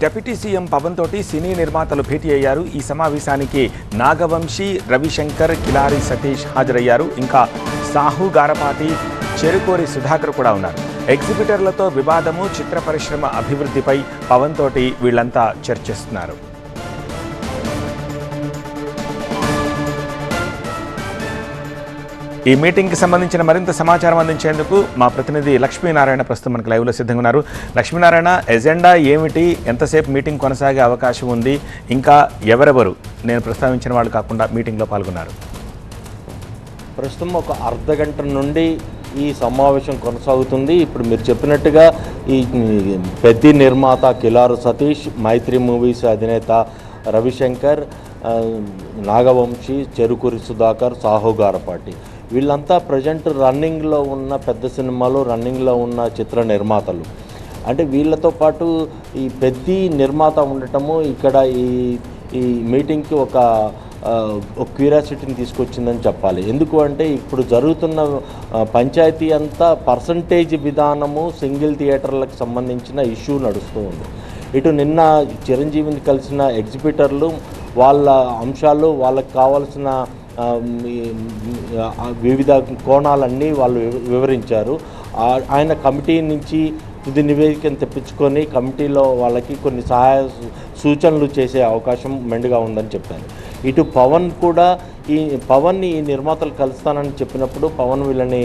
Deputy CM Pawan తోటి సినీ నిర్మాతలు భేటీ అయ్యారు. ఈ సమావేశానికి నాగవంశీ, రవిశంకర్, కిలారి సతీష్ హాజరయ్యారు. ఇంకా సాహు గారపాటి, చెరుకూరి సుధాకర్ కూడా ఉన్నారు. ఎగ్జిబిటర్లతో వివాదము, చిత్ర పరిశ్రమ అభివృద్ధిపై పవన్ తోటి వీళ్లంతా చర్చిస్తున్నారు. ఈ మీటింగ్కి సంబంధించిన మరింత సమాచారం అందించేందుకు మా ప్రతినిధి లక్ష్మీనారాయణ ప్రస్తుతం మనకు లైవ్లో సిద్ధంగా ఉన్నారు. లక్ష్మీనారాయణ, ఎజెండా ఏమిటి, ఎంతసేపు మీటింగ్ కొనసాగే అవకాశం ఉంది, ఇంకా ఎవరెవరు నేను ప్రస్తావించిన వాళ్ళు కాకుండా మీటింగ్లో పాల్గొన్నారు? ప్రస్తుతం ఒక అర్ధగంట నుండి ఈ సమావేశం కొనసాగుతుంది. ఇప్పుడు మీరు చెప్పినట్టుగా ఈ పెద్ద నిర్మాత కిలారు సతీష్, మైత్రి మూవీస్ అధినేత రవిశంకర్, నాగవంశీ, చెరుకూరి సుధాకర్, సాహు గారపాటి వీళ్ళంతా ప్రజెంట్ రన్నింగ్లో ఉన్న పెద్ద సినిమాలు, రన్నింగ్లో ఉన్న చిత్ర నిర్మాతలు. అంటే వీళ్ళతో పాటు ఈ పెద్ద నిర్మాత ఉండటము ఇక్కడ ఈ మీటింగ్కి ఒక క్యూరియాసిటీని తీసుకొచ్చిందని చెప్పాలి. ఎందుకు అంటే ఇప్పుడు జరుగుతున్న పంచాయతీ అంతా పర్సంటేజ్ విధానము, సింగిల్ థియేటర్లకు సంబంధించిన ఇష్యూ నడుస్తూ ఉంది. ఇటు నిన్న చిరంజీవిని కలిసిన ఎగ్జిబిటర్లు వాళ్ళ అంశాలు, వాళ్ళకి కావాల్సిన వివిధ కోణాలన్నీ వాళ్ళు వివరించారు. ఆయన కమిటీ నుంచి తుది నివేదికను తెప్పించుకొని కమిటీలో వాళ్ళకి కొన్ని సహాయ సూచనలు చేసే అవకాశం మెండుగా ఉందని చెప్పారు. ఇటు పవన్ కూడా పవన్ని ఈ నిర్మాతలు కలుస్తానని చెప్పినప్పుడు పవన్ వీళ్ళని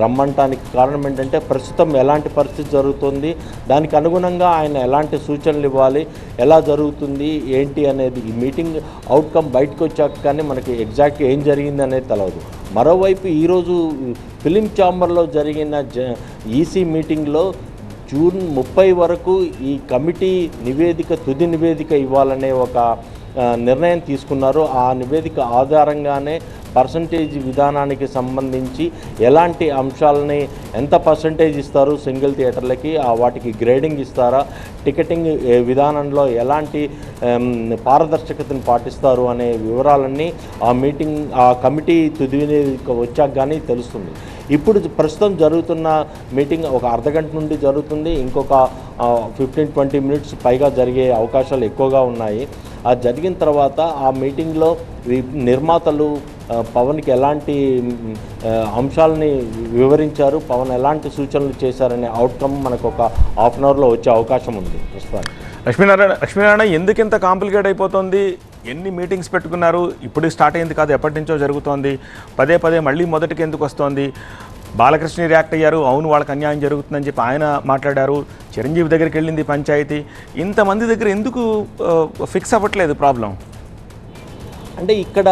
రమ్మంటానికి కారణం ఏంటంటే ప్రస్తుతం ఎలాంటి పరిస్థితి జరుగుతుంది, దానికి అనుగుణంగా ఆయన ఎలాంటి సూచనలు ఇవ్వాలి, ఎలా జరుగుతుంది ఏంటి అనేది ఈ మీటింగ్ అవుట్కమ్ బయటకు వచ్చాక కానీ మనకి ఎగ్జాక్ట్గా ఏం జరిగింది అనేది తెలవదు. మరోవైపు ఈరోజు ఫిలిం ఛాంబర్లో జరిగిన ఈసీ మీటింగ్లో జూన్ 30 వరకు ఈ కమిటీ నివేదిక, తుది నివేదిక ఇవ్వాలనే ఒక నిర్ణయం తీసుకున్నారు. ఆ నివేదిక ఆధారంగానే పర్సంటేజ్ విధానానికి సంబంధించి ఎలాంటి అంశాలని, ఎంత పర్సంటేజ్ ఇస్తారు సింగిల్ థియేటర్లకి, వాటికి గ్రేడింగ్ ఇస్తారా, టికెటింగ్ విధానంలో ఎలాంటి పారదర్శకతను పాటిస్తారు అనే వివరాలన్నీ ఆ కమిటీ తుది వచ్చాక కానీ తెలుస్తుంది. ఇప్పుడు ప్రస్తుతం జరుగుతున్న మీటింగ్ ఒక అర్ధగంట నుండి జరుగుతుంది. ఇంకొక 15-20 మినిట్స్ పైగా జరిగే అవకాశాలు ఎక్కువగా ఉన్నాయి. అది జరిగిన తర్వాత ఆ మీటింగ్లో నిర్మాతలు పవన్కి ఎలాంటి అంశాలని వివరించారు, పవన్ ఎలాంటి సూచనలు చేశారనే అవుట్కమ్ మనకు ఒక హాఫ్ అన్ అవర్లో వచ్చే అవకాశం ఉంది. ప్రస్తుతానికి లక్ష్మీనారాయణ, ఎందుకు ఇంత కాంప్లికేట్ అయిపోతుంది? ఎన్ని మీటింగ్స్ పెట్టుకున్నారు? ఇప్పుడు స్టార్ట్ అయింది కాదు, ఎప్పటి నుంచో జరుగుతోంది. పదే మళ్ళీ మొదటికి ఎందుకు వస్తోంది? బాలకృష్ణ రియాక్ట్ అయ్యారు, అవును వాళ్ళకి అన్యాయం జరుగుతుందని చెప్పి ఆయన మాట్లాడారు. చిరంజీవి దగ్గరికి వెళ్ళింది పంచాయతీ. ఇంతమంది దగ్గర ఎందుకు ఫిక్స్ అవ్వట్లేదు ప్రాబ్లం? అంటే ఇక్కడ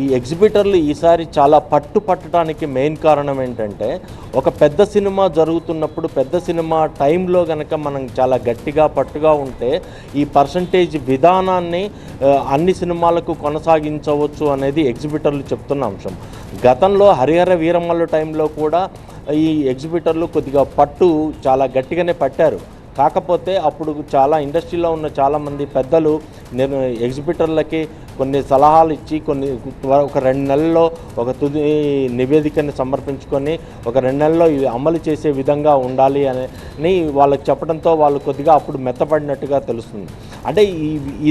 ఈ ఎగ్జిబిటర్లు ఈసారి చాలా పట్టడానికి మెయిన్ కారణం ఏంటంటే, ఒక పెద్ద సినిమా జరుగుతున్నప్పుడు పెద్ద సినిమా టైంలో కనుక మనం చాలా గట్టిగా పట్టుగా ఉంటే ఈ పర్సంటేజ్ విధానాన్ని అన్ని సినిమాలకు కొనసాగించవచ్చు అనేది ఎగ్జిబిటర్లు చెప్తున్న అంశం. గతంలో హరిహర వీరమల్లు టైంలో కూడా ఈ ఎగ్జిబిటర్లు కొద్దిగా చాలా గట్టిగానే పట్టారు. కాకపోతే అప్పుడు చాలా ఇండస్ట్రీలో ఉన్న చాలామంది పెద్దలు ఎగ్జిబిటర్లకి కొన్ని సలహాలు ఇచ్చి ఒక 2 నెలల్లో ఒక తుది నివేదికని సమర్పించుకొని ఒక 2 నెలల్లో ఇవి అమలు చేసే విధంగా ఉండాలి అని వాళ్ళకి చెప్పడంతో వాళ్ళు కొద్దిగా అప్పుడు మెత్తపడినట్టుగా తెలుస్తుంది. అంటే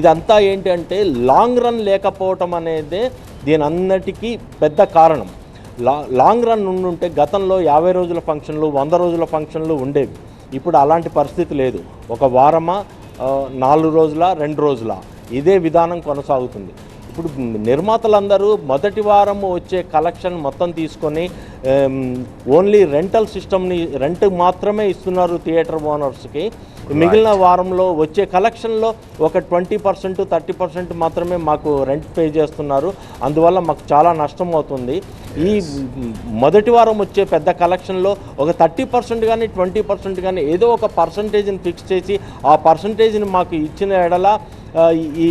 ఇదంతా ఏంటంటే లాంగ్ రన్ లేకపోవటం అనేదే దీని అన్నిటికీ పెద్ద కారణం. లాంగ్ రన్ ఉండుంటే గతంలో 50 రోజుల ఫంక్షన్లు, 100 రోజుల ఫంక్షన్లు ఉండేవి. ఇప్పుడు అలాంటి పరిస్థితి లేదు. ఒక వారమా, 4 రోజుల, 2 రోజుల ఇదే విధానం కొనసాగుతుంది. ఇప్పుడు నిర్మాతలందరూ మొదటి వారం వచ్చే కలెక్షన్ మొత్తం తీసుకొని ఓన్లీ రెంటల్ సిస్టమ్ని రెంట్ మాత్రమే ఇస్తున్నారు థియేటర్ ఓనర్స్కి. మిగిలిన వారంలో వచ్చే కలెక్షన్లో ఒక 20%, 30% మాత్రమే మాకు రెంట్ పే చేస్తున్నారు. అందువల్ల మాకు చాలా నష్టం అవుతుంది. ఈ మొదటి వారం వచ్చే పెద్ద కలెక్షన్లో ఒక 30% కానీ 20% కానీ ఏదో ఒక పర్సంటేజ్ని ఫిక్స్ చేసి ఆ పర్సంటేజ్ని మాకు ఇచ్చిన ఎడల ఈ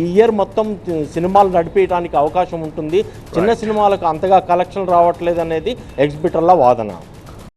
ఇయర్ మొత్తం సినిమాలు నడిపేయడానికి అవకాశం ఉంటుంది. చిన్న సినిమాలకు అంతగా కలెక్షన్ రావట్లేదు అనేది ఎగ్జిబిటర్ల వాదన.